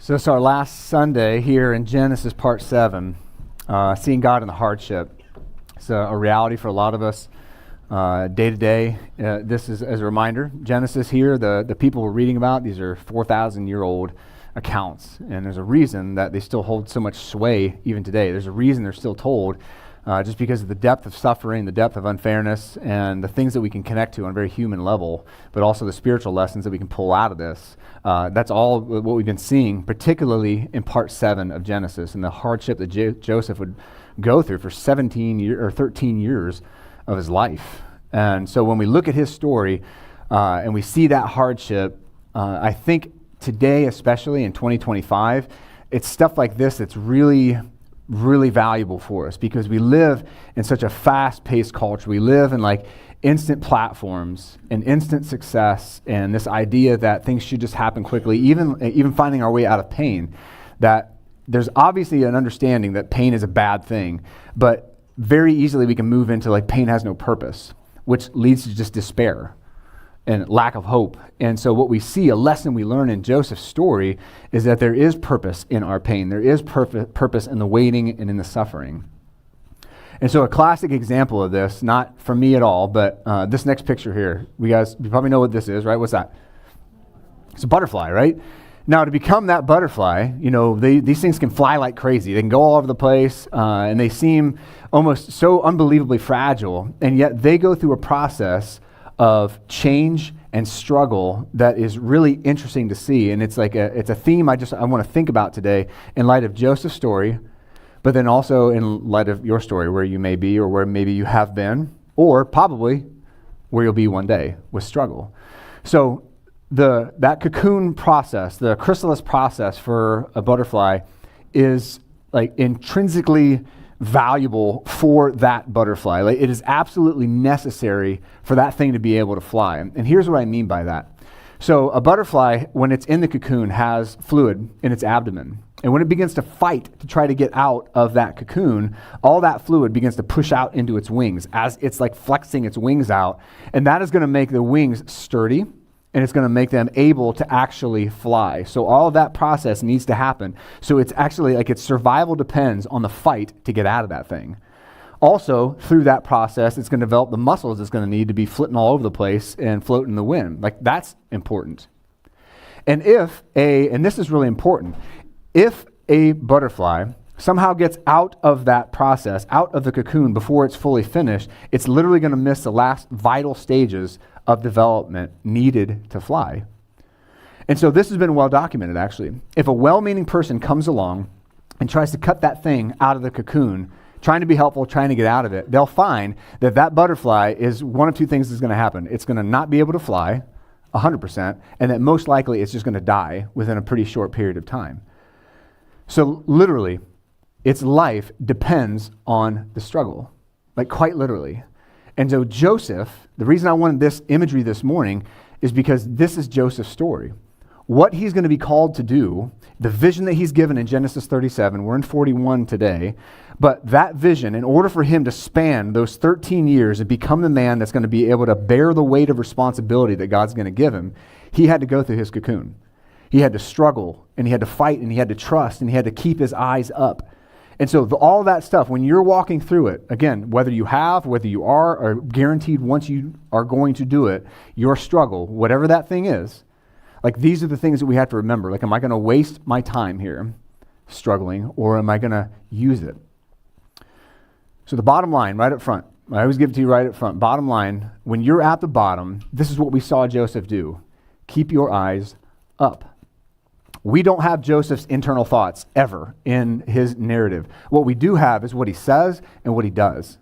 So it's our last Sunday here in Genesis part 7, seeing God in the hardship. It's a reality for a lot of us day to day. This is, as a reminder, Genesis here, the people we're reading about, these are 4,000-year-old accounts. And there's a reason that they still hold so much sway even today. There's a reason they're still told just because of the depth of suffering, the depth of unfairness, and the things that we can connect to on a very human level, but also the spiritual lessons that we can pull out of this. That's all what we've been seeing, particularly in part 7 of Genesis and the hardship that Joseph would go through for 13 years of his life. And so when we look at his story and we see that hardship, I think today, especially in 2025, it's stuff like this that's really valuable for us because we live in such a fast-paced culture. We live in like instant platforms and instant success and this idea that things should just happen quickly, even finding our way out of pain. That there's obviously an understanding that pain is a bad thing, but very easily we can move into like pain has no purpose, which leads to just despair and lack of hope. And so what we see, a lesson we learn in Joseph's story, is that there is purpose in our pain. There is purpose in the waiting and in the suffering. And so a classic example of this, not from me at all, but this next picture here, you probably know what this is, right? What's that? It's a butterfly, right? Now, to become that butterfly, these things can fly like crazy. They can go all over the place, and they seem almost so unbelievably fragile, and yet they go through a process of change and struggle that is really interesting to see. And it's like it's a theme I want to think about today in light of Joseph's story, but then also in light of your story, where you may be or where maybe you have been, or probably where you'll be one day with struggle. So that cocoon process, the chrysalis process for a butterfly is like intrinsically valuable for that butterfly. Like, it is absolutely necessary for that thing to be able to fly. And here's what I mean by that. So a butterfly, when it's in the cocoon, has fluid in its abdomen. And when it begins to fight to try to get out of that cocoon, all that fluid begins to push out into its wings as it's like flexing its wings out. And that is going to make the wings sturdy, and it's going to make them able to actually fly. So all of that process needs to happen. So it's actually like its survival depends on the fight to get out of that thing. Also, through that process, it's going to develop the muscles it's going to need to be flitting all over the place and floating in the wind. Like, that's important. And and this is really important, if a butterfly somehow gets out of that process, out of the cocoon before it's fully finished, it's literally going to miss the last vital stages of development needed to fly. And so this has been well documented, actually. If a well-meaning person comes along and tries to cut that thing out of the cocoon, trying to be helpful, trying to get out of it, they'll find that butterfly is one of two things that's going to happen. It's going to not be able to fly 100%, and that most likely it's just going to die within a pretty short period of time. So literally, its life depends on the struggle, like quite literally. And so Joseph, the reason I wanted this imagery this morning is because this is Joseph's story. What he's going to be called to do, the vision that he's given in Genesis 37, we're in 41 today, but that vision, in order for him to span those 13 years and become the man that's going to be able to bear the weight of responsibility that God's going to give him, he had to go through his cocoon. He had to struggle, and he had to fight, and he had to trust, and he had to keep his eyes up. And so all that stuff, when you're walking through it, again, whether you are, or guaranteed once you are going to do it, your struggle, whatever that thing is, like, these are the things that we have to remember. Like, am I going to waste my time here struggling, or am I going to use it? So the bottom line, right up front, I always give it to you right up front. Bottom line, when you're at the bottom, this is what we saw Joseph do. Keep your eyes up. We don't have Joseph's internal thoughts ever in his narrative. What we do have is what he says and what he does.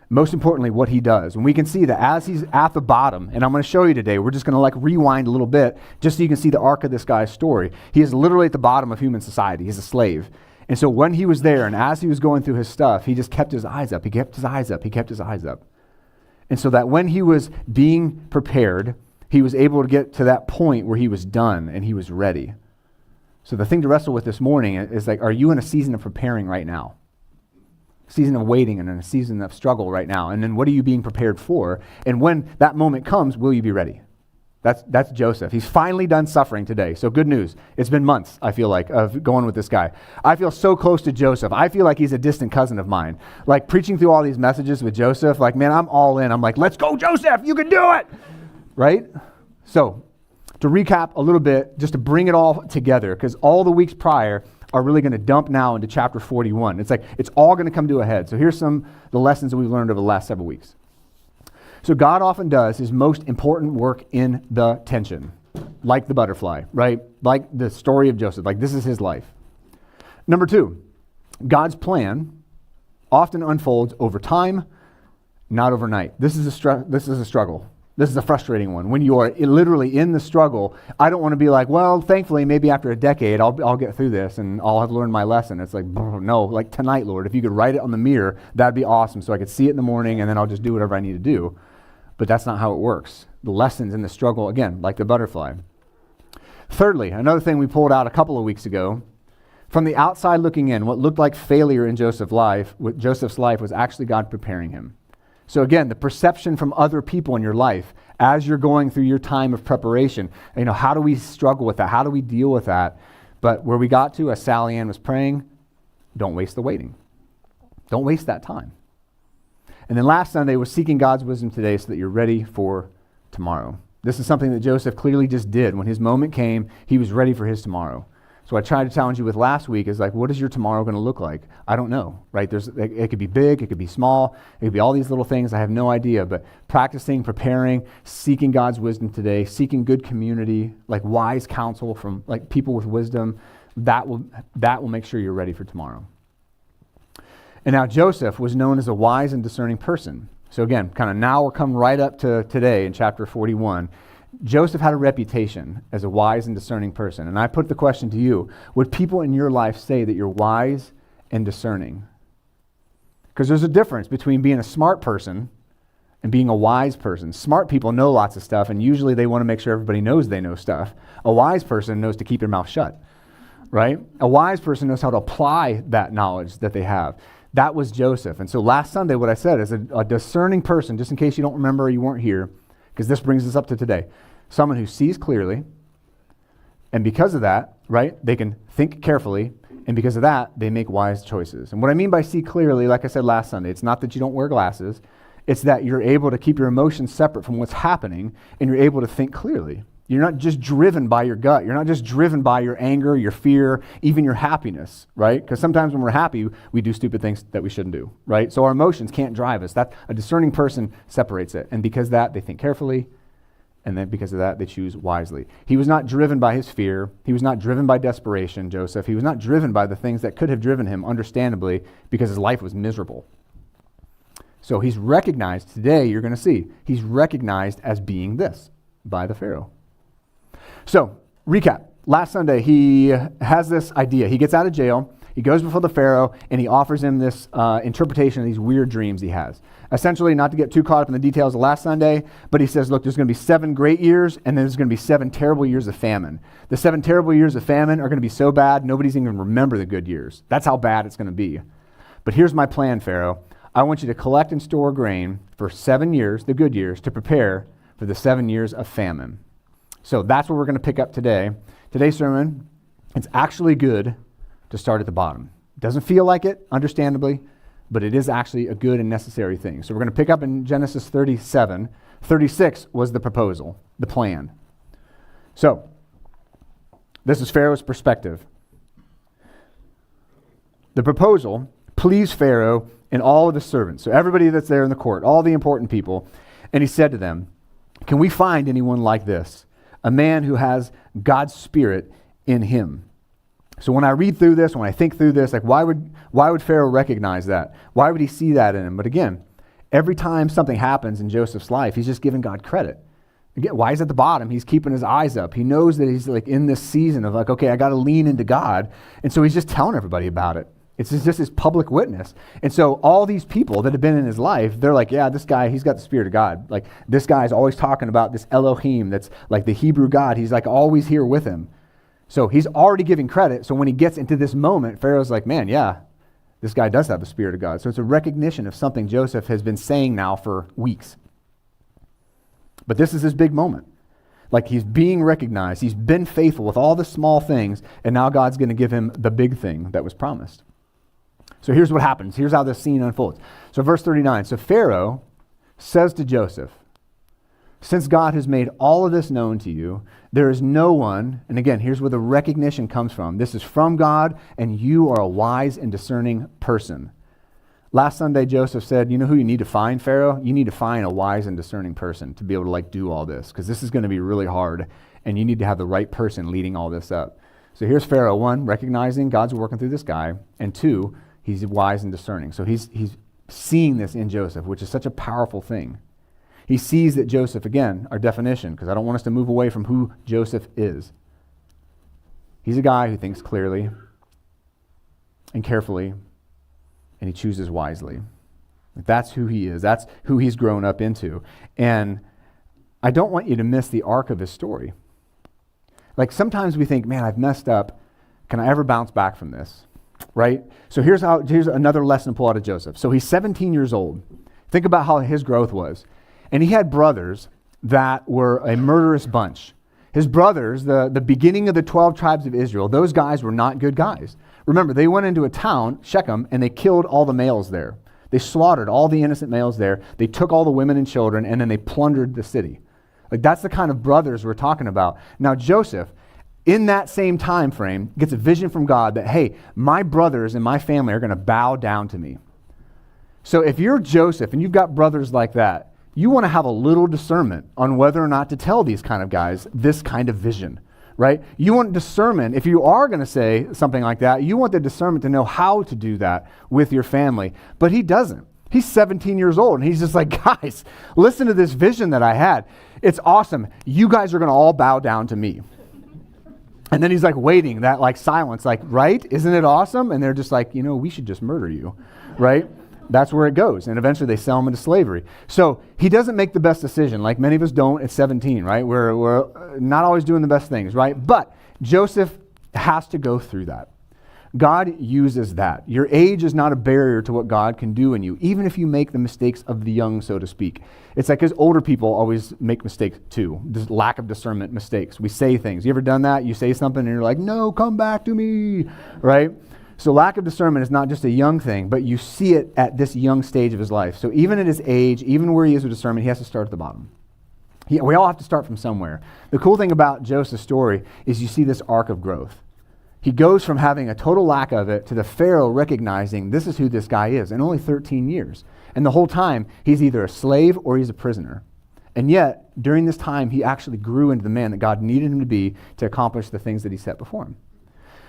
Most importantly, what he does. And we can see that as he's at the bottom, and I'm going to show you today, we're just going to like rewind a little bit just so you can see the arc of this guy's story. He is literally at the bottom of human society. He's a slave. And so when he was there and as he was going through his stuff, he just kept his eyes up. He kept his eyes up. He kept his eyes up. And so that when he was being prepared, he was able to get to that point where he was done and he was ready. So the thing to wrestle with this morning is like, are you in a season of preparing right now? Season of waiting and in a season of struggle right now? And then what are you being prepared for? And when that moment comes, will you be ready? That's Joseph. He's finally done suffering today. So good news. It's been months, I feel like, of going with this guy. I feel so close to Joseph. I feel like he's a distant cousin of mine. Like preaching through all these messages with Joseph, like, man, I'm all in. I'm like, let's go, Joseph. You can do it. Right? So to recap a little bit, just to bring it all together, because all the weeks prior are really going to dump now into chapter 41. It's like it's all going to come to a head. So here's the lessons that we've learned over the last several weeks. So God often does his most important work in the tension, like the butterfly, right? Like the story of Joseph, like this is his life. Number 2, God's plan often unfolds over time, not overnight. This is a struggle. This is a frustrating one. When you are literally in the struggle, I don't want to be like, well, thankfully, maybe after a decade, I'll get through this and I'll have learned my lesson. It's like, no, like tonight, Lord, if you could write it on the mirror, that'd be awesome. So I could see it in the morning and then I'll just do whatever I need to do. But that's not how it works. The lessons in the struggle, again, like the butterfly. Thirdly, another thing we pulled out a couple of weeks ago, from the outside looking in, what looked like failure in Joseph's life was actually God preparing him. So again, the perception from other people in your life as you're going through your time of preparation, how do we struggle with that? How do we deal with that? But where we got to, as Sally Ann was praying, don't waste the waiting. Don't waste that time. And then last Sunday was seeking God's wisdom today so that you're ready for tomorrow. This is something that Joseph clearly just did. When his moment came, he was ready for his tomorrow. So I tried to challenge you with last week is like, what is your tomorrow going to look like? I don't know, right? It could be big, it could be small, it could be all these little things. I have no idea, but practicing, preparing, seeking God's wisdom today, seeking good community, like wise counsel from like people with wisdom, that will make sure you're ready for tomorrow. And now Joseph was known as a wise and discerning person. So again, kind of now we're coming right up to today in chapter 41. Joseph had a reputation as a wise and discerning person. And I put the question to you, would people in your life say that you're wise and discerning? Because there's a difference between being a smart person and being a wise person. Smart people know lots of stuff, and usually they want to make sure everybody knows they know stuff. A wise person knows to keep their mouth shut, right? A wise person knows how to apply that knowledge that they have. That was Joseph. And so last Sunday, what I said is a discerning person, just in case you don't remember or you weren't here, because this brings us up to today. Someone who sees clearly, and because of that, right, they can think carefully, and because of that, they make wise choices. And what I mean by see clearly, like I said last Sunday, it's not that you don't wear glasses, it's that you're able to keep your emotions separate from what's happening, and you're able to think clearly. You're not just driven by your gut. You're not just driven by your anger, your fear, even your happiness, right? Because sometimes when we're happy, we do stupid things that we shouldn't do, right? So our emotions can't drive us. That a discerning person separates it. And because of that, they think carefully. And then because of that, they choose wisely. He was not driven by his fear. He was not driven by desperation, Joseph. He was not driven by the things that could have driven him, understandably, because his life was miserable. So he's recognized, today you're going to see, he's recognized as being this by the Pharaoh. So, recap. Last Sunday, he has this idea. He gets out of jail, he goes before the Pharaoh, and he offers him this interpretation of these weird dreams he has. Essentially, not to get too caught up in the details of last Sunday, but he says, look, there's going to be 7 great years, and then there's going to be 7 terrible years of famine. The 7 terrible years of famine are going to be so bad, nobody's even going to remember the good years. That's how bad it's going to be. But here's my plan, Pharaoh. I want you to collect and store grain for 7 years, the good years, to prepare for the 7 years of famine. So that's what we're going to pick up today. Today's sermon, it's actually good to start at the bottom. It doesn't feel like it, understandably, but it is actually a good and necessary thing. So we're going to pick up in Genesis 37. 36 was the proposal, the plan. So this is Pharaoh's perspective. The proposal pleased Pharaoh and all of his servants, so everybody that's there in the court, all the important people, and he said to them, can we find anyone like this? A man who has God's Spirit in him. So when I read through this, when I think through this, like why would Pharaoh recognize that? Why would he see that in him? But again, every time something happens in Joseph's life, he's just giving God credit. Again, why he's at the bottom? He's keeping his eyes up. He knows that he's like in this season of like, okay, I got to lean into God. And so he's just telling everybody about it. It's just his public witness. And so all these people that have been in his life, they're like, yeah, this guy, he's got the Spirit of God. Like this guy's always talking about this Elohim that's like the Hebrew God. He's like always here with him. So he's already giving credit. So when he gets into this moment, Pharaoh's like, man, yeah, this guy does have the Spirit of God. So it's a recognition of something Joseph has been saying now for weeks. But this is his big moment. Like he's being recognized. He's been faithful with all the small things, and now God's going to give him the big thing that was promised. So here's what happens. Here's how this scene unfolds. So verse 39, so Pharaoh says to Joseph, since God has made all of this known to you, there is no one, and again, here's where the recognition comes from. This is from God, and you are a wise and discerning person. Last Sunday, Joseph said, you know who you need to find, Pharaoh? You need to find a wise and discerning person to be able to do all this, because this is going to be really hard, and you need to have the right person leading all this up. So here's Pharaoh. One, recognizing God's working through this guy, and two, he's wise and discerning. So he's seeing this in Joseph, which is such a powerful thing. He sees that Joseph, again, our definition, because I don't want us to move away from who Joseph is. He's a guy who thinks clearly and carefully, and he chooses wisely. That's who he is. That's who he's grown up into. And I don't want you to miss the arc of his story. Sometimes we think, man, I've messed up. Can I ever bounce back from this? Right? So here's another lesson to pull out of Joseph. So he's 17 years old. Think about how his growth was. And he had brothers that were a murderous bunch. His brothers, the beginning of the 12 tribes of Israel, those guys were not good guys. Remember, they went into a town, Shechem, and they killed all the males there. They slaughtered all the innocent males there. They took all the women and children, and then they plundered the city. That's the kind of brothers we're talking about. Now, Joseph, in that same time frame, gets a vision from God that, hey, my brothers and my family are going to bow down to me. So if you're Joseph and you've got brothers like that, you want to have a little discernment on whether or not to tell these kind of guys this kind of vision, right? You want discernment. If you are going to say something like that, you want the discernment to know how to do that with your family. But he doesn't. He's 17 years old, and he's just like, guys, listen to this vision that I had. It's awesome. You guys are going to all bow down to me. And then he's waiting, that silence, right? Isn't it awesome? And they're just we should just murder you, right? That's where it goes. And eventually they sell him into slavery. So he doesn't make the best decision, like many of us don't at 17, right? We're not always doing the best things, right? But Joseph has to go through that. God uses that. Your age is not a barrier to what God can do in you, even if you make the mistakes of the young, so to speak. It's because older people always make mistakes too. This lack of discernment mistakes. We say things. You ever done that? You say something and you're like, no, come back to me, right? So lack of discernment is not just a young thing, but you see it at this young stage of his life. So even at his age, even where he is with discernment, he has to start at the bottom. We all have to start from somewhere. The cool thing about Joseph's story is you see this arc of growth. He goes from having a total lack of it to the Pharaoh recognizing this is who this guy is in only 13 years. And the whole time, he's either a slave or he's a prisoner. And yet, during this time, he actually grew into the man that God needed him to be to accomplish the things that he set before him.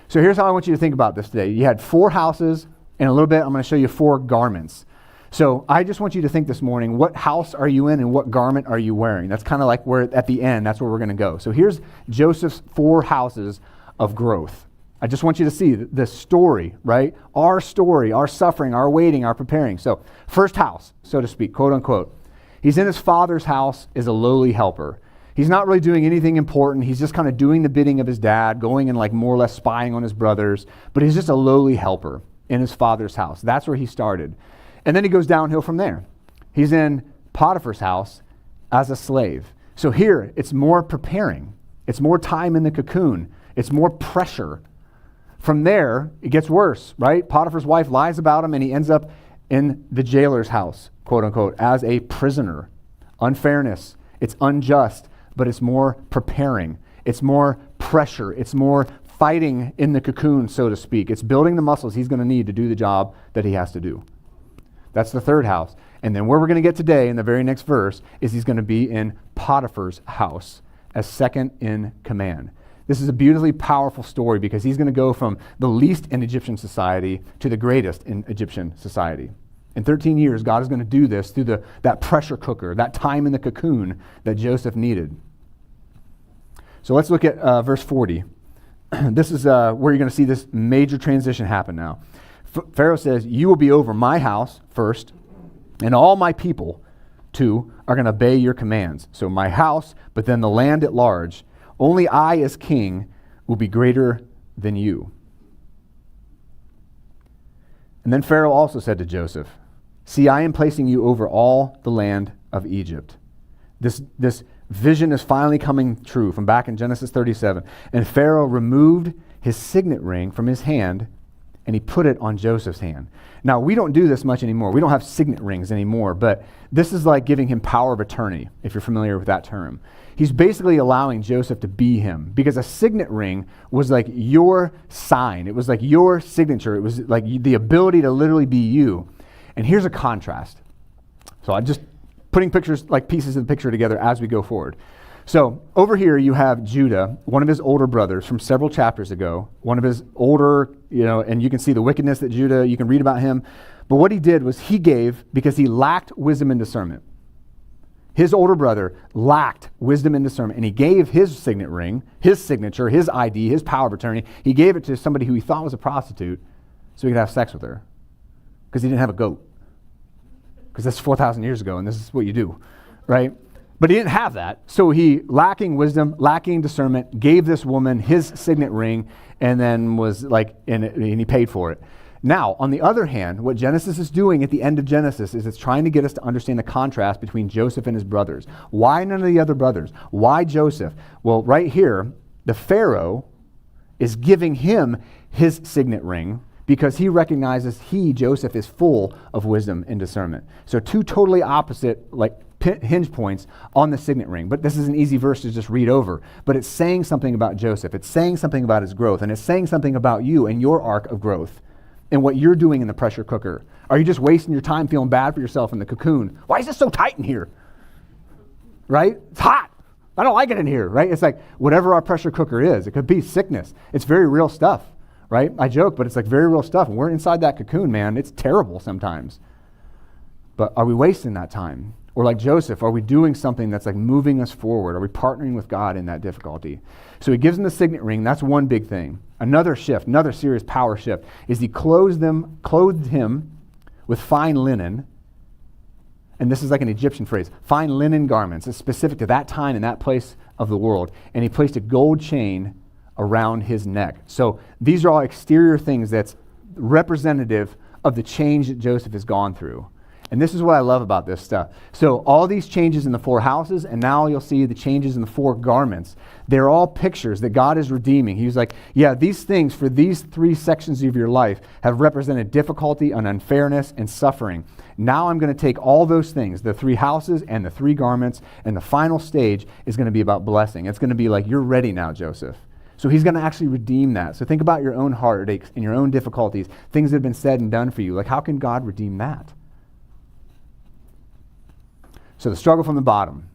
So here's how I want you to think about this today. You had 4 houses. In a little bit, I'm going to show you 4 garments. So I just want you to think this morning, what house are you in and what garment are you wearing? That's kind of like where at the end, that's where we're going to go. So here's Joseph's 4 houses of growth. I just want you to see this story, right? Our story, our suffering, our waiting, our preparing. So first house, so to speak, quote unquote. He's in his father's house as a lowly helper. He's not really doing anything important. He's just kind of doing the bidding of his dad, going and more or less spying on his brothers. But he's just a lowly helper in his father's house. That's where he started. And then he goes downhill from there. He's in Potiphar's house as a slave. So here, it's more preparing. It's more time in the cocoon. It's more pressure. From there, it gets worse, right? Potiphar's wife lies about him, and he ends up in the jailer's house, quote unquote, as a prisoner. Unfairness. It's unjust. But it's more preparing. It's more pressure. It's more fighting in the cocoon, so to speak. It's building the muscles he's going to need to do the job that he has to do. That's the third house. And then where we're going to get today in the very next verse is he's going to be in Potiphar's house as second in command. This is a beautifully powerful story because he's going to go from the least in Egyptian society to the greatest in Egyptian society. In 13 years, God is going to do this through that pressure cooker, that time in the cocoon that Joseph needed. So let's look at verse 40. This is where you're going to see this major transition happen now. Pharaoh says, you will be over my house first, and all my people, too, are going to obey your commands. So my house, but then the land at large. Only I as king will be greater than you. And then Pharaoh also said to Joseph, see, I am placing you over all the land of Egypt. This Vision is finally coming true from back in Genesis 37. And Pharaoh removed his signet ring from his hand, and he put it on Joseph's hand. Now, we don't do this much anymore. We don't have signet rings anymore, but this is like giving him power of attorney, if you're familiar with that term. He's basically allowing Joseph to be him, because a signet ring was like your sign. It was like your signature. It was like the ability to literally be you. And here's a contrast. So I'm just putting pictures, like pieces of the picture together as we go forward. So over here you have Judah, one of his older brothers from several chapters ago, one of his older, and you can see the wickedness that Judah, you can read about him. But what he did was he gave because he lacked wisdom and discernment. His older brother lacked wisdom and discernment, and he gave his signet ring, his signature, his ID, his power of attorney. He gave it to somebody who he thought was a prostitute so he could have sex with her because he didn't have a goat. Because that's 4,000 years ago, and this is what you do, right? But he didn't have that. So he, lacking wisdom, lacking discernment, gave this woman his signet ring, and then was like, and he paid for it. Now, on the other hand, what Genesis is doing at the end of Genesis is it's trying to get us to understand the contrast between Joseph and his brothers. Why none of the other brothers? Why Joseph? Well, right here, the Pharaoh is giving him his signet ring, because he recognizes Joseph, is full of wisdom and discernment. So two totally opposite hinge points on the signet ring. But this is an easy verse to just read over. But it's saying something about Joseph. It's saying something about his growth. And it's saying something about you and your arc of growth and what you're doing in the pressure cooker. Are you just wasting your time feeling bad for yourself in the cocoon? Why is it so tight in here? Right? It's hot. I don't like it in here, right? It's like whatever our pressure cooker is. It could be sickness. It's very real stuff. Right? I joke, but it's like very real stuff. And we're inside that cocoon, man. It's terrible sometimes. But are we wasting that time? Or like Joseph, are we doing something that's like moving us forward? Are we partnering with God in that difficulty? So he gives him the signet ring. That's one big thing. Another shift, another serious power shift, is he clothed him with fine linen. And this is like an Egyptian phrase. Fine linen garments. It's specific to that time and that place of the world. And he placed a gold chain around his neck. So these are all exterior things that's representative of the change that Joseph has gone through. And this is what I love about this stuff. So all these changes in the 4 houses, and now you'll see the changes in the 4 garments. They're all pictures that God is redeeming. He was like, yeah, these things for these 3 sections of your life have represented difficulty and unfairness and suffering. Now I'm going to take all those things, the 3 houses and the 3 garments, and the final stage is going to be about blessing. It's going to be like, you're ready now, Joseph. So he's going to actually redeem that. So think about your own heartaches and your own difficulties, things that have been said and done for you. Like, how can God redeem that? So the struggle from the bottom,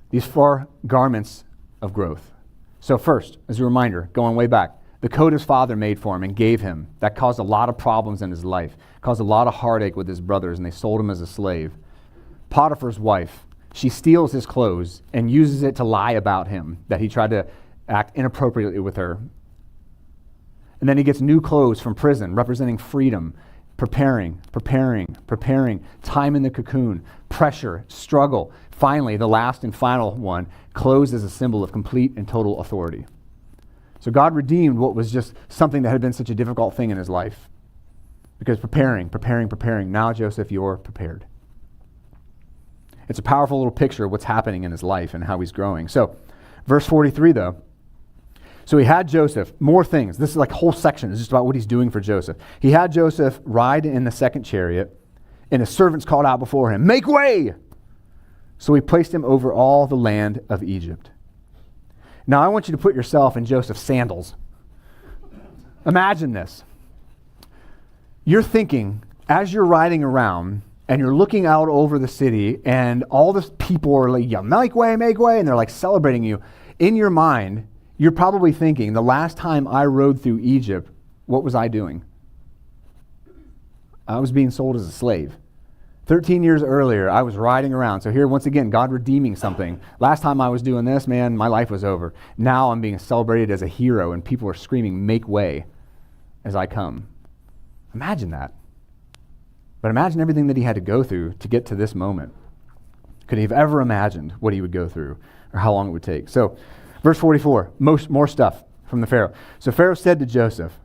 these 4 garments of growth. So first, as a reminder, going way back, the coat his father made for him and gave him, that caused a lot of problems in his life, caused a lot of heartache with his brothers, and they sold him as a slave. Potiphar's wife, she steals his clothes and uses it to lie about him, that he tried to act inappropriately with her. And then he gets new clothes from prison, representing freedom, preparing, time in the cocoon, pressure, struggle. Finally, the last and final one, clothes as a symbol of complete and total authority. So God redeemed what was just something that had been such a difficult thing in his life. Because preparing. Now, Joseph, you're prepared. It's a powerful little picture of what's happening in his life and how he's growing. So, verse 43, though. So he had Joseph, more things. This is like a whole section. It's just about what he's doing for Joseph. He had Joseph ride in the second chariot, and his servants called out before him, "Make way!" So he placed him over all the land of Egypt. Now I want you to put yourself in Joseph's sandals. Imagine this. You're thinking, as you're riding around, and you're looking out over the city, and all the people are like, yeah, make way, and they're like celebrating you. In your mind, you're probably thinking, the last time I rode through Egypt, what was I doing? I was being sold as a slave. 13 years earlier, I was riding around. So here, once again, God redeeming something. Last time I was doing this, man, my life was over. Now I'm being celebrated as a hero, and people are screaming, "Make way," as I come. Imagine that. But imagine everything that he had to go through to get to this moment. Could he have ever imagined what he would go through or how long it would take? So, verse 44, more stuff from the Pharaoh. So Pharaoh said to Joseph,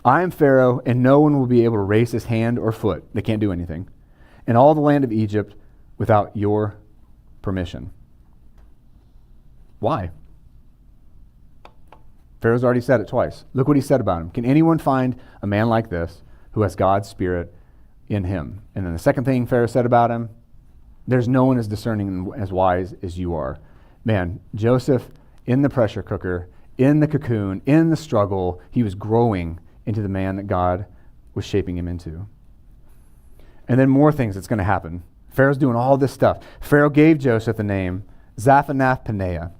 "I am Pharaoh, and no one will be able to raise his hand or foot," they can't do anything, "in all the land of Egypt without your permission." Why? Pharaoh's already said it twice. Look what he said about him. Can anyone find a man like this who has God's Spirit in him? And then the second thing Pharaoh said about him, there's no one as discerning and as wise as you are. Man, Joseph in the pressure cooker, in the cocoon, in the struggle, he was growing into the man that God was shaping him into. And then more things that's going to happen. Pharaoh's doing all this stuff. Pharaoh gave Joseph the name Zaphanath-Paneah.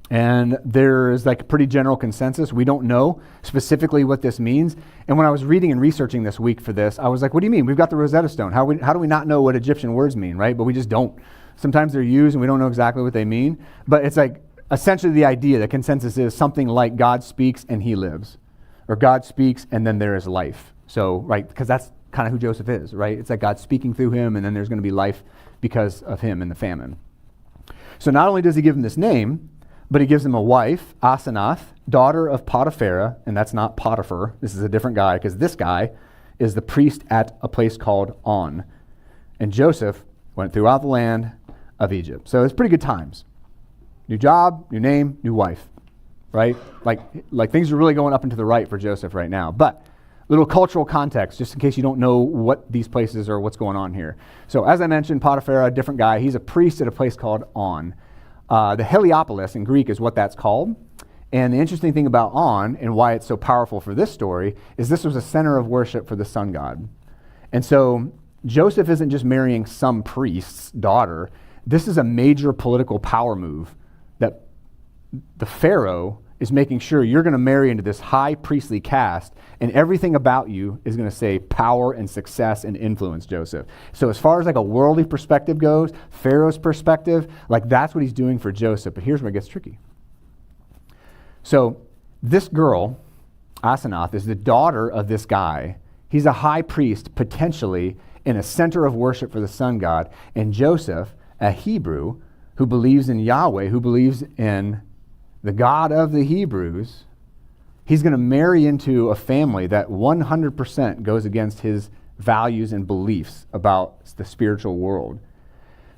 And there is like a pretty general consensus. We don't know specifically what this means. And when I was reading and researching this week for this, I was like, what do you mean? We've got the Rosetta Stone. How do we not know what Egyptian words mean, right? But we just don't. Sometimes they're used and we don't know exactly what they mean. But it's like essentially the idea, the consensus is something like God speaks and he lives. Or God speaks and then there is life. So, right, because that's kind of who Joseph is, right? It's like God speaking through him and then there's going to be life because of him in the famine. So not only does he give him this name, but he gives him a wife, Asenath, daughter of Potiphar, and that's not Potiphar. This is a different guy, because this guy is the priest at a place called On. And Joseph went throughout the land of Egypt. So it's pretty good times. New job, new name, new wife, right? Like things are really going up and to the right for Joseph right now. But little cultural context, just in case you don't know what these places or what's going on here. So as I mentioned, Potiphar, a different guy. He's a priest at a place called On. The Heliopolis in Greek is what that's called. And the interesting thing about On and why it's so powerful for this story is this was a center of worship for the sun god. And so Joseph isn't just marrying some priest's daughter. This is a major political power move that the Pharaoh is making sure you're going to marry into this high priestly caste, and everything about you is going to say power and success and influence, Joseph. So as far as like a worldly perspective goes, Pharaoh's perspective, like that's what he's doing for Joseph. But here's where it gets tricky. So this girl, Asenath, is the daughter of this guy. He's a high priest, potentially, in a center of worship for the sun god. And Joseph, a Hebrew who believes in Yahweh, who believes in the God of the Hebrews, he's going to marry into a family that 100% goes against his values and beliefs about the spiritual world.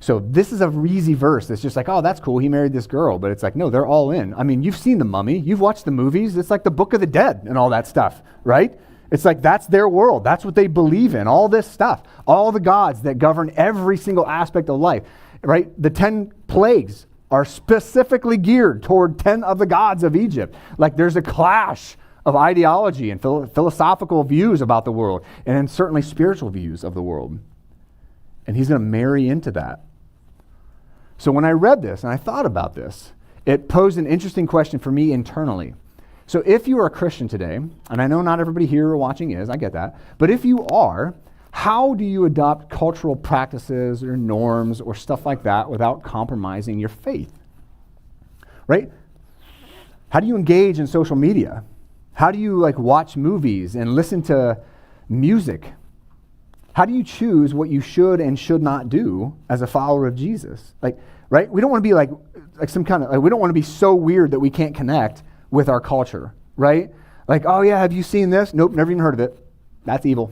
So this is a easy verse that's just like, oh, that's cool, he married this girl. But it's like, no, they're all in. I mean, you've seen The Mummy. You've watched the movies. It's like the Book of the Dead and all that stuff, right? It's like that's their world. That's what they believe in, all this stuff. All the gods that govern every single aspect of life, right? The 10 plagues are specifically geared toward 10 of the gods of Egypt. Like there's a clash of ideology and philosophical views about the world, and certainly spiritual views of the world. And he's going to marry into that. So when I read this and I thought about this, it posed an interesting question for me internally. So if you are a Christian today, and I know not everybody here or watching is, I get that, but if you are, how do you adopt cultural practices or norms or stuff like that without compromising your faith? Right? How do you engage in social media? How do you watch movies and listen to music? How do you choose what you should and should not do as a follower of Jesus? Right? We don't want to be like some kind of, we don't want to be so weird that we can't connect with our culture, right? Like, oh yeah, have you seen this? Nope, never even heard of it. That's evil.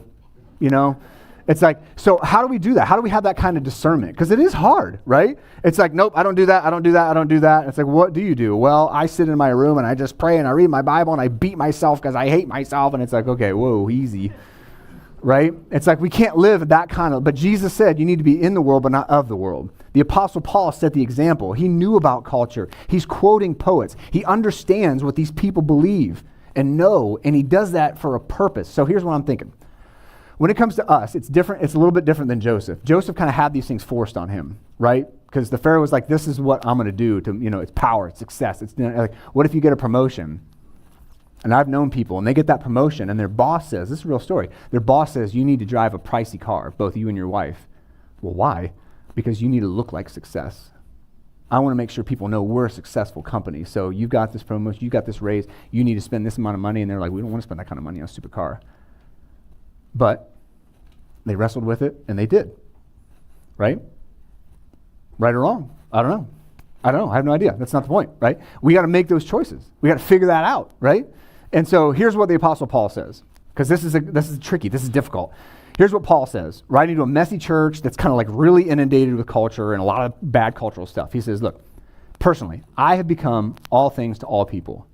You know, it's like, so how do we do that? How do we have that kind of discernment? Because it is hard, right? It's like, nope, I don't do that, I don't do that, I don't do that. And it's like, what do you do? Well, I sit in my room and I just pray and I read my Bible and I beat myself because I hate myself. And it's like, okay, whoa, easy, right? It's like we can't live that kind of, but Jesus said you need to be in the world but not of the world. The Apostle Paul set the example. He knew about culture. He's quoting poets. He understands what these people believe and know, and he does that for a purpose. So here's what I'm thinking. When it comes to us, it's different. It's a little bit different than Joseph. Joseph kind of had these things forced on him, right? Because the Pharaoh was like, this is what I'm going to do to, it's power, it's success. It's like, what if you get a promotion? And I've known people, and they get that promotion, and their boss says, this is a real story, their boss says, you need to drive a pricey car, both you and your wife. Well, why? Because you need to look like success. I want to make sure people know we're a successful company. So you've got this promotion, you got this raise, you need to spend this amount of money, and they're like, we don't want to spend that kind of money on a stupid car. But they wrestled with it, and they did, right? Right or wrong? I don't know. I have no idea. That's not the point, right? We got to make those choices. We got to figure that out, right? And so here's what the Apostle Paul says, because this is tricky. This is difficult. Here's what Paul says, writing to a messy church that's kind of like really inundated with culture and a lot of bad cultural stuff. He says, look, personally, I have become all things to all people,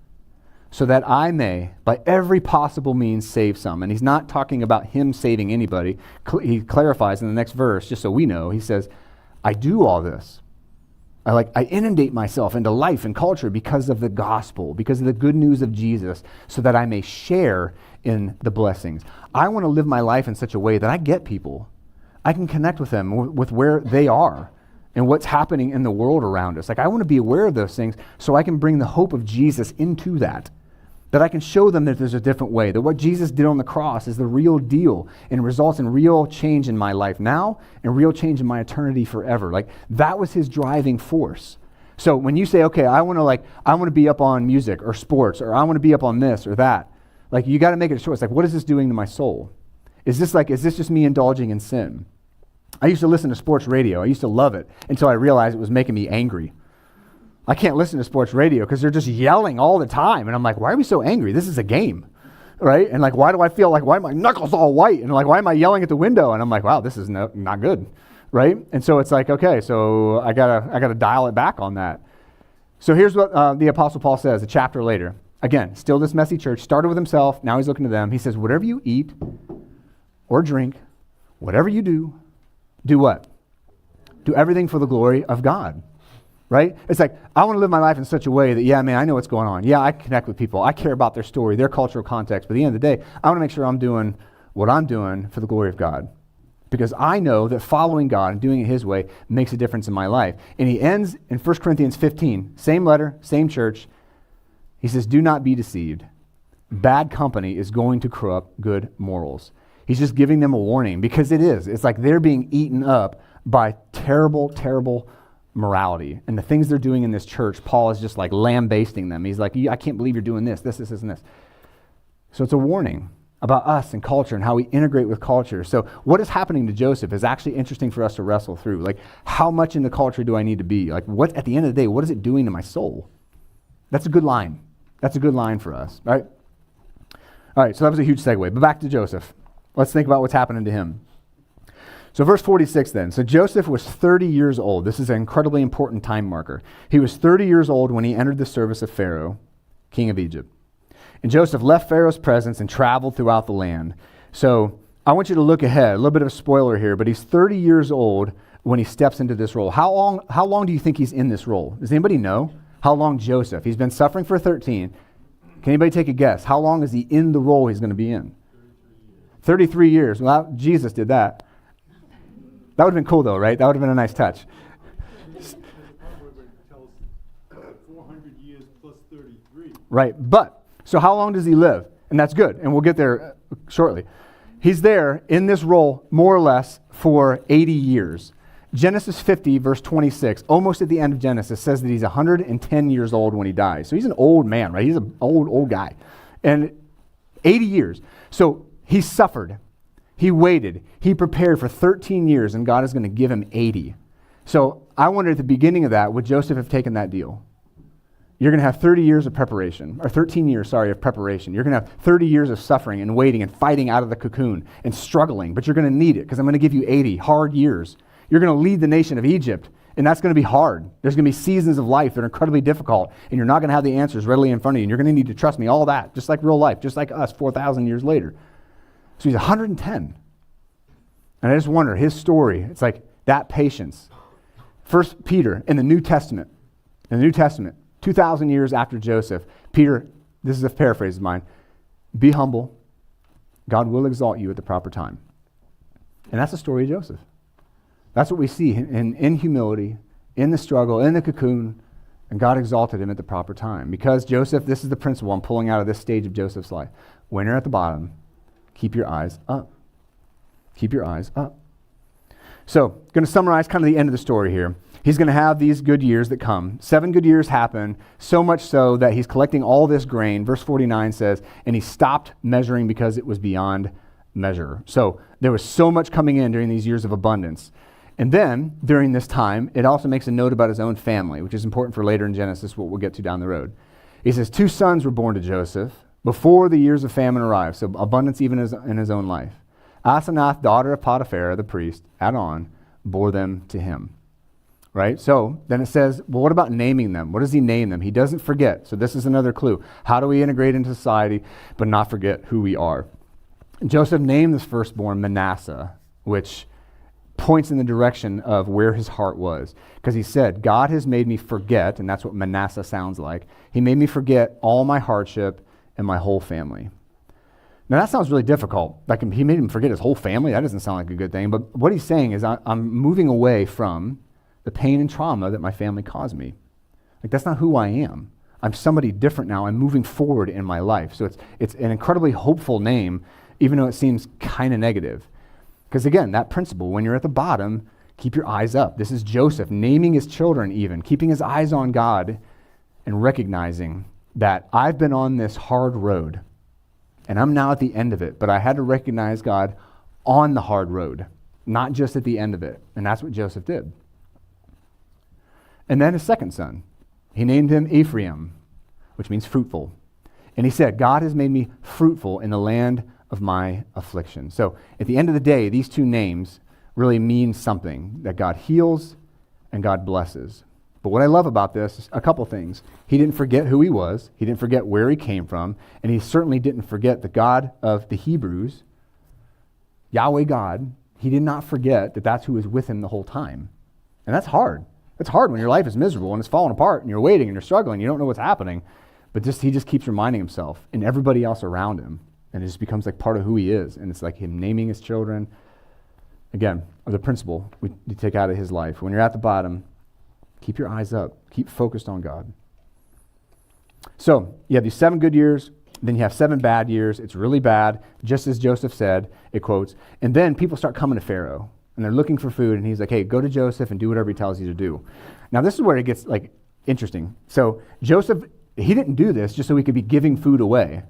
so that I may, by every possible means, save some. And he's not talking about him saving anybody. He clarifies in the next verse, just so we know, he says, I do all this. I inundate myself into life and culture because of the gospel, because of the good news of Jesus, so that I may share in the blessings. I want to live my life in such a way that I get people. I can connect with them with where they are and what's happening in the world around us. Like, I want to be aware of those things so I can bring the hope of Jesus into that I can show them that there's a different way, that what Jesus did on the cross is the real deal and results in real change in my life now and real change in my eternity forever. Like, that was his driving force. So when you say, okay, I want to be up on music or sports, or I want to be up on this or that, like, you got to make it a choice. Like, what is this doing to my soul? Is this just me indulging in sin? I used to listen to sports radio. I used to love it until I realized it was making me angry. I can't listen to sports radio because they're just yelling all the time. And I'm like, why are we so angry? This is a game, right? And like, why do I feel like, why are my knuckles all white? And like, why am I yelling at the window? And I'm like, wow, this is not good, right? And so it's like, okay, so I gotta dial it back on that. So here's what the Apostle Paul says a chapter later. Again, still this messy church, started with himself, now he's looking to them. He says, whatever you eat or drink, whatever you do what? Do everything for the glory of God. Right? It's like, I want to live my life in such a way that, yeah, man, I know what's going on. Yeah, I connect with people. I care about their story, their cultural context. But at the end of the day, I want to make sure I'm doing what I'm doing for the glory of God. Because I know that following God and doing it his way makes a difference in my life. And he ends in 1 Corinthians 15, same letter, same church. He says, do not be deceived. Bad company is going to corrupt good morals. He's just giving them a warning, because it is. It's like they're being eaten up by terrible, terrible morality. And the things they're doing in this church, Paul is just like lambasting them. He's like, I can't believe you're doing this, and this. So it's a warning about us and culture and how we integrate with culture. So what is happening to Joseph is actually interesting for us to wrestle through. Like, how much in the culture do I need to be? Like, what at the end of the day, what is it doing to my soul? That's a good line. That's a good line for us, right? All right, so that was a huge segue. But back to Joseph. Let's think about what's happening to him. So verse 46 then. So Joseph was 30 years old. This is an incredibly important time marker. He was 30 years old when he entered the service of Pharaoh, king of Egypt. And Joseph left Pharaoh's presence and traveled throughout the land. So I want you to look ahead. A little bit of a spoiler here, but he's 30 years old when he steps into this role. How long do you think he's in this role? Does anybody know how long Joseph? He's been suffering for 13. Can anybody take a guess? How long is he in the role he's going to be in? 33 years. Well, Jesus did that. That would have been cool, though, right? That would have been a nice touch. 400 years plus 33. Right, but, so how long does he live? And that's good, and we'll get there shortly. He's there in this role, more or less, for 80 years. Genesis 50, verse 26, almost at the end of Genesis, says that he's 110 years old when he dies. So he's an old man, right? He's an old guy. And 80 years. So he suffered. He waited. He prepared for 13 years, and God is going to give him 80. So I wonder at the beginning of that, would Joseph have taken that deal? You're going to have 30 years of preparation, or 13 years, of preparation. You're going to have 30 years of suffering and waiting and fighting out of the cocoon and struggling, but you're going to need it because I'm going to give you 80 hard years. You're going to lead the nation of Egypt, and that's going to be hard. There's going to be seasons of life that are incredibly difficult, and you're not going to have the answers readily in front of you, and you're going to need to trust me, all that, just like real life, just like us 4,000 years later. So he's 110. And I just wonder, his story, it's like that patience. First Peter in the New Testament, 2,000 years after Joseph, Peter, this is a paraphrase of mine, be humble, God will exalt you at the proper time. And that's the story of Joseph. That's what we see in humility, in the struggle, in the cocoon, and God exalted him at the proper time. Because Joseph, this is the principle I'm pulling out of this stage of Joseph's life. When you're at the bottom, keep your eyes up. Keep your eyes up. So, going to summarize kind of the end of the story here. He's going to have these good years that come. 7 good years happen, so much so that he's collecting all this grain. Verse 49 says, and he stopped measuring because it was beyond measure. So there was so much coming in during these years of abundance. And then, during this time, it also makes a note about his own family, which is important for later in Genesis, what we'll get to down the road. He says, 2 sons were born to Joseph before the years of famine arrived, so abundance even in his own life. Asenath, daughter of Potiphar, the priest, Adon, bore them to him. right? So then it says, well, what about naming them? What does he name them? He doesn't forget. So this is another clue. How do we integrate into society but not forget who we are? Joseph named this firstborn Manasseh, which points in the direction of where his heart was. Because he said, God has made me forget, and that's what Manasseh sounds like. He made me forget all my hardship and my whole family. Now that sounds really difficult. Like he made him forget his whole family. That doesn't sound like a good thing. But what he's saying is I'm moving away from the pain and trauma that my family caused me. Like that's not who I am. I'm somebody different now. I'm moving forward in my life. So it's an incredibly hopeful name, even though it seems kind of negative. Because again, that principle, when you're at the bottom, keep your eyes up. This is Joseph naming his children even, keeping his eyes on God and recognizing that I've been on this hard road and I'm now at the end of it, but I had to recognize God on the hard road, not just at the end of it. And that's what Joseph did. And then his second son, he named him Ephraim, which means fruitful. And he said, God has made me fruitful in the land of my affliction. So at the end of the day, these two names really mean something, that God heals and God blesses. But what I love about this is a couple things. He didn't forget who he was. He didn't forget where he came from. And he certainly didn't forget the God of the Hebrews, Yahweh God. He did not forget that that's who was with him the whole time. And that's hard. It's hard when your life is miserable and it's falling apart and you're waiting and you're struggling. You don't know what's happening. But he just keeps reminding himself and everybody else around him. And it just becomes like part of who he is. And it's like him naming his children. Again, the principle we take out of his life. When you're at the bottom, keep your eyes up. Keep focused on God. So you have these 7 good years. Then you have 7 bad years. It's really bad. Just as Joseph said, it quotes. And then people start coming to Pharaoh. And they're looking for food. And he's like, hey, go to Joseph and do whatever he tells you to do. Now this is where it gets like interesting. So Joseph, he didn't do this just so he could be giving food away.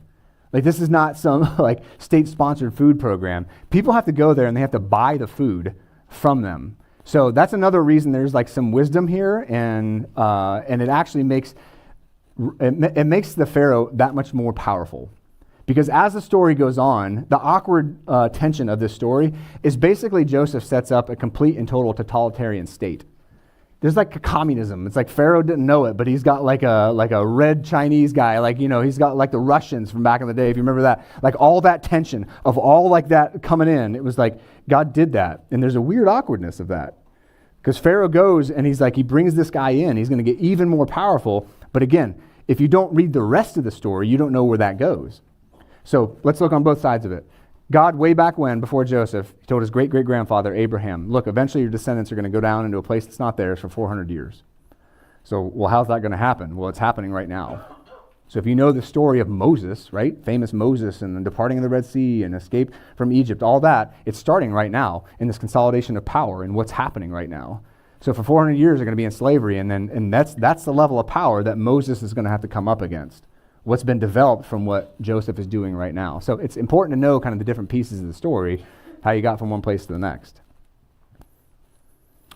Like this is not some like state-sponsored food program. People have to go there and they have to buy the food from them. So that's another reason there's like some wisdom here, and it actually makes the Pharaoh that much more powerful. Because as the story goes on, the awkward tension of this story is basically Joseph sets up a complete and total totalitarian state. There's like a communism. It's like Pharaoh didn't know it, but he's got like a red Chinese guy, like, you know, he's got like the Russians from back in the day, if you remember that. Like all that tension of all like that coming in, it was like God did that. And there's a weird awkwardness of that. Because Pharaoh goes and he's like, he brings this guy in, he's going to get even more powerful. But again, if you don't read the rest of the story, you don't know where that goes. So let's look on both sides of it. God, way back when, before Joseph, he told his great-great-grandfather Abraham, look, eventually your descendants are going to go down into a place that's not theirs for 400 years. So, well, how's that going to happen? Well, it's happening right now. So if you know the story of Moses, right, famous Moses and the departing of the Red Sea and escape from Egypt, all that, it's starting right now in this consolidation of power and what's happening right now. So for 400 years, they're going to be in slavery, and that's the level of power that Moses is going to have to come up against. What's been developed from what Joseph is doing right now. So it's important to know kind of the different pieces of the story, how you got from one place to the next.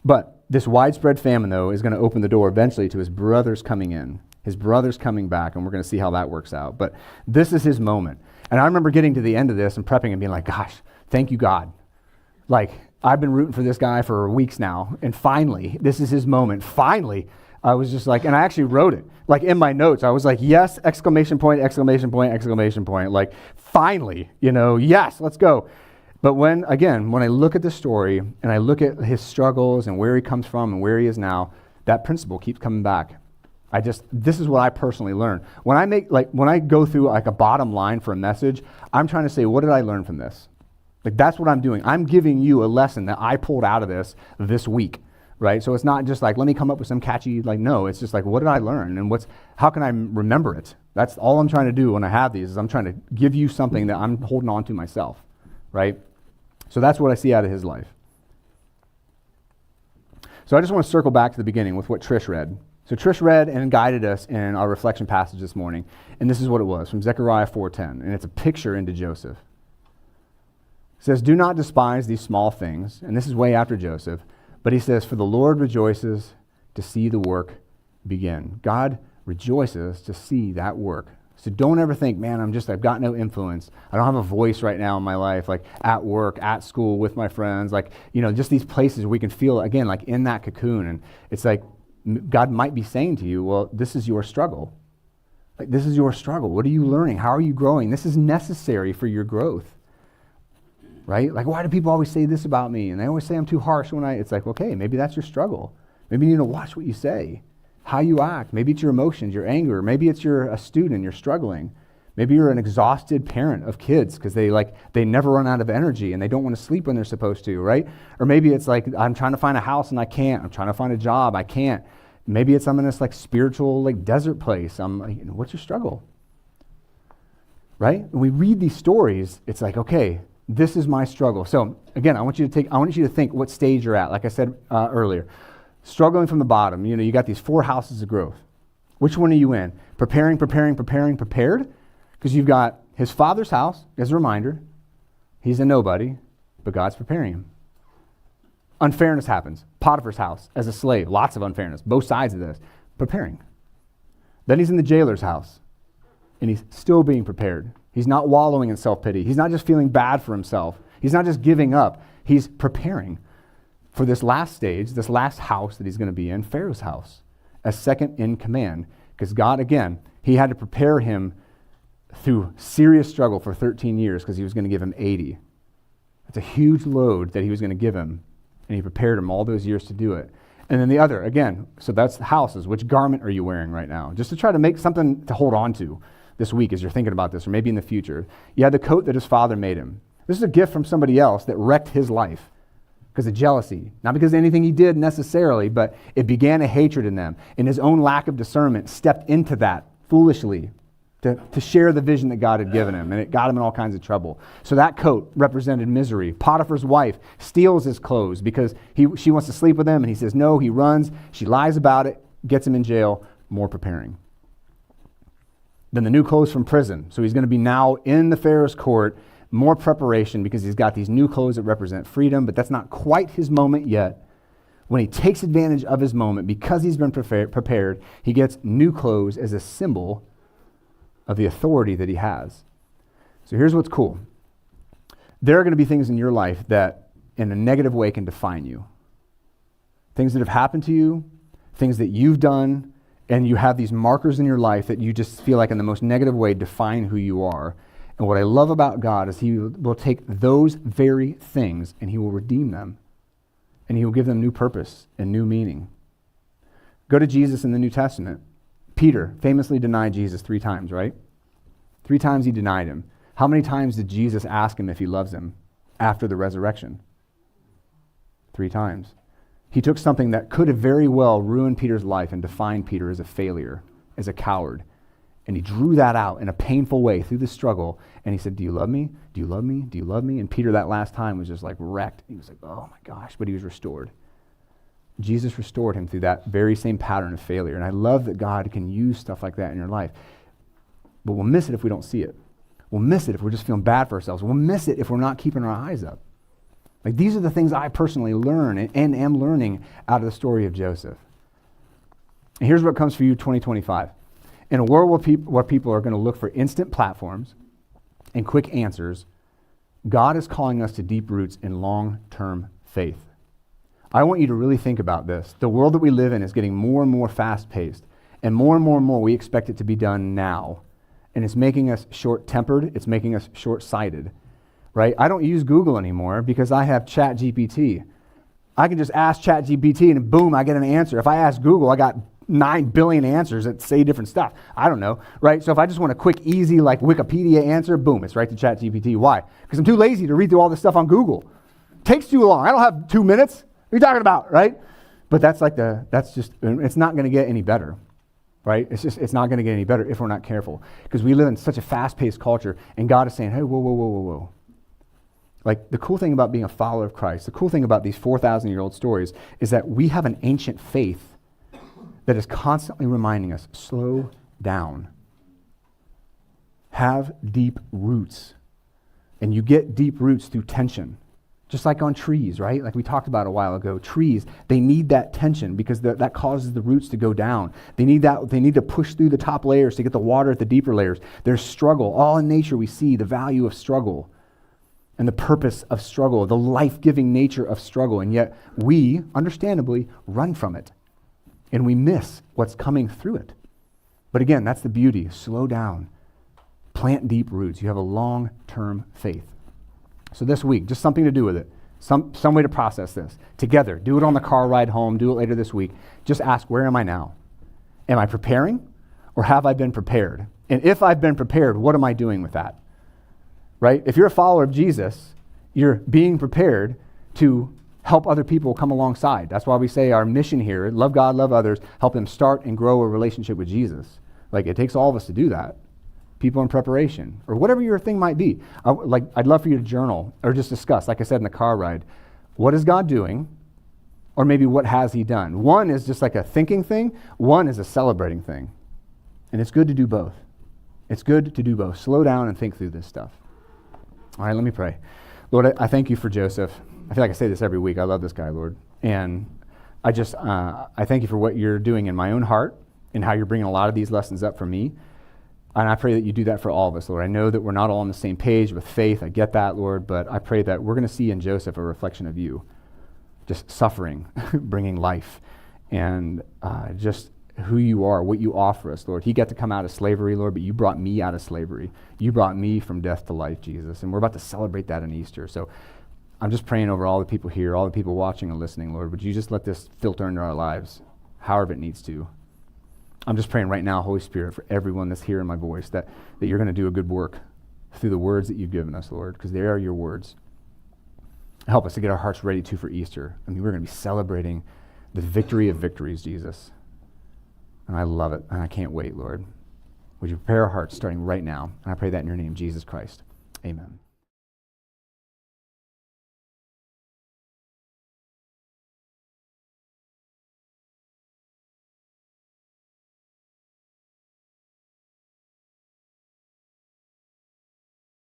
But this widespread famine, though, is going to open the door eventually to his brothers coming in, his brothers coming back, and we're going to see how that works out. But this is his moment. And I remember getting to the end of this and prepping and being like, gosh, thank you, God. Like, I've been rooting for this guy for weeks now, and finally, this is his moment. Finally, I was just like, and I actually wrote it, like in my notes. I was like, yes, exclamation point, exclamation point, exclamation point. Like, finally, yes, let's go. But when I look at the story and I look at his struggles and where he comes from and where he is now, that principle keeps coming back. This is what I personally learned. When I go through like a bottom line for a message, I'm trying to say, what did I learn from this? Like, that's what I'm doing. I'm giving you a lesson that I pulled out of this week. Right? So it's not just like, let me come up with some catchy, no, it's just like, what did I learn? And how can I remember it? That's all I'm trying to do when I have these, is I'm trying to give you something that I'm holding on to myself, right? So that's what I see out of his life. So I just want to circle back to the beginning with what Trish read. So Trish read and guided us in our reflection passage this morning, and this is what it was, from Zechariah 4:10, and it's a picture into Joseph. It says, do not despise these small things, and this is way after Joseph, but he says, for the Lord rejoices to see the work begin. God rejoices to see that work So don't ever think, man, I've got no influence. I don't have a voice right now in my life, like at work, at school, with my friends, like, just these places where we can feel, again, like in that cocoon. And it's like God might be saying to you, well, this is your struggle. Like, this is your struggle. What are you learning? How are you growing? This is necessary for your growth, right? Like, why do people always say this about me? And they always say I'm too harsh it's like, okay, maybe that's your struggle. Maybe you need to watch what you say, how you act. Maybe it's your emotions, your anger. Maybe it's you're a student, you're struggling. Maybe you're an exhausted parent of kids because they never run out of energy and they don't want to sleep when they're supposed to, right? Or maybe it's like, I'm trying to find a house and I can't. I'm trying to find a job, I can't. Maybe it's I'm in this like spiritual like desert place. What's your struggle? Right? When we read these stories, it's like, okay, this is my struggle. So again, I want you to think what stage you're at. Like I said earlier, struggling from the bottom. You got these 4 houses of growth. Which one are you in? Prepared? Because you've got his father's house, as a reminder. He's a nobody, but God's preparing him. Unfairness happens. Potiphar's house as a slave. Lots of unfairness. Both sides of this. Preparing. Then he's in the jailer's house. And he's still being prepared. He's not wallowing in self-pity. He's not just feeling bad for himself. He's not just giving up. He's preparing for this last stage, this last house that he's going to be in, Pharaoh's house, as second in command. Because God, again, he had to prepare him through serious struggle for 13 years because he was going to give him 80. That's a huge load that he was going to give him. And he prepared him all those years to do it. And then the other, again, so that's the houses. Which garment are you wearing right now? Just to try to make something to hold on to this week as you're thinking about this, or maybe in the future. You had the coat that his father made him. This is a gift from somebody else that wrecked his life because of jealousy. Not because of anything he did necessarily, but it began a hatred in them. And his own lack of discernment stepped into that foolishly to share the vision that God had given him, and it got him in all kinds of trouble. So that coat represented misery. Potiphar's wife steals his clothes because she wants to sleep with him, and he says no. He runs. She lies about it, gets him in jail, more preparing. Then the new clothes from prison. So he's going to be now in the Pharaoh's court, more preparation because he's got these new clothes that represent freedom, but that's not quite his moment yet. When he takes advantage of his moment, because he's been prepared, he gets new clothes as a symbol of the authority that he has. So here's what's cool. There are going to be things in your life that in a negative way can define you. Things that have happened to you, things that you've done, and you have these markers in your life that you just feel like in the most negative way define who you are. And what I love about God is he will take those very things and he will redeem them. And he will give them new purpose and new meaning. Go to Jesus in the New Testament. Peter famously denied Jesus 3 times, right? 3 times he denied him. How many times did Jesus ask him if he loves him after the resurrection? 3 times. He took something that could have very well ruined Peter's life and defined Peter as a failure, as a coward. And he drew that out in a painful way through the struggle. And he said, do you love me? Do you love me? Do you love me? And Peter that last time was just like wrecked. He was like, oh my gosh, but he was restored. Jesus restored him through that very same pattern of failure. And I love that God can use stuff like that in your life. But we'll miss it if we don't see it. We'll miss it if we're just feeling bad for ourselves. We'll miss it if we're not keeping our eyes up. Like, these are the things I personally learn and am learning out of the story of Joseph. And here's what comes for you 2025. In a world where people are going to look for instant platforms and quick answers, God is calling us to deep roots in long-term faith. I want you to really think about this. The world that we live in is getting more and more fast-paced, and more we expect it to be done now. And it's making us short-tempered. It's making us short-sighted, right? I don't use Google anymore because I have ChatGPT. I can just ask ChatGPT and boom, I get an answer. If I ask Google, I got 9 billion answers that say different stuff. I don't know, right? So if I just want a quick, easy, like Wikipedia answer, boom, it's right to ChatGPT. Why? Because I'm too lazy to read through all this stuff on Google. It takes too long. I don't have 2 minutes. What are you talking about, right? But that's just, it's not going to get any better, right? It's not going to get any better if we're not careful. Because we live in such a fast-paced culture, and God is saying, hey, whoa. Like, the cool thing about being a follower of Christ, the cool thing about these 4,000-year-old stories is that we have an ancient faith that is constantly reminding us, slow down. Have deep roots. And you get deep roots through tension. Just like on trees, right? Like we talked about a while ago, trees, they need that tension because that causes the roots to go down. They need to push through the top layers to get the water at the deeper layers. There's struggle. All in nature we see the value of struggle and the purpose of struggle, the life-giving nature of struggle. And yet we, understandably, run from it. And we miss what's coming through it. But again, that's the beauty. Slow down. Plant deep roots. You have a long-term faith. So this week, just something to do with it. Some way to process this. Together. Do it on the car ride home. Do it later this week. Just ask, where am I now? Am I preparing? Or have I been prepared? And if I've been prepared, what am I doing with that? Right? If you're a follower of Jesus, you're being prepared to help other people come alongside. That's why we say our mission here, love God, love others, help them start and grow a relationship with Jesus. Like it takes all of us to do that. People in preparation, or whatever your thing might be. I'd love for you to journal or just discuss, like I said in the car ride, what is God doing? Or maybe what has he done? One is just like a thinking thing. One is a celebrating thing. And it's good to do both. It's good to do both. Slow down and think through this stuff. All right, let me pray. Lord, I thank you for Joseph. I feel like I say this every week. I love this guy, Lord. And I thank you for what you're doing in my own heart and how you're bringing a lot of these lessons up for me. And I pray that you do that for all of us, Lord. I know that we're not all on the same page with faith. I get that, Lord. But I pray that we're going to see in Joseph a reflection of you. Just suffering, bringing life, and just who you are, what you offer us, Lord. He got to come out of slavery, Lord, but you brought me out of slavery. You brought me from death to life, Jesus. And we're about to celebrate that in Easter. So I'm just praying over all the people here, all the people watching and listening, Lord. Would you just let this filter into our lives, however it needs to. I'm just praying right now, Holy Spirit, for everyone that's hearing my voice, that you're going to do a good work through the words that you've given us, Lord, because they are your words. Help us to get our hearts ready, too, for Easter. I mean, we're going to be celebrating the victory of victories, Jesus. And I love it, and I can't wait, Lord. Would you prepare our hearts starting right now? And I pray that in your name, Jesus Christ. Amen.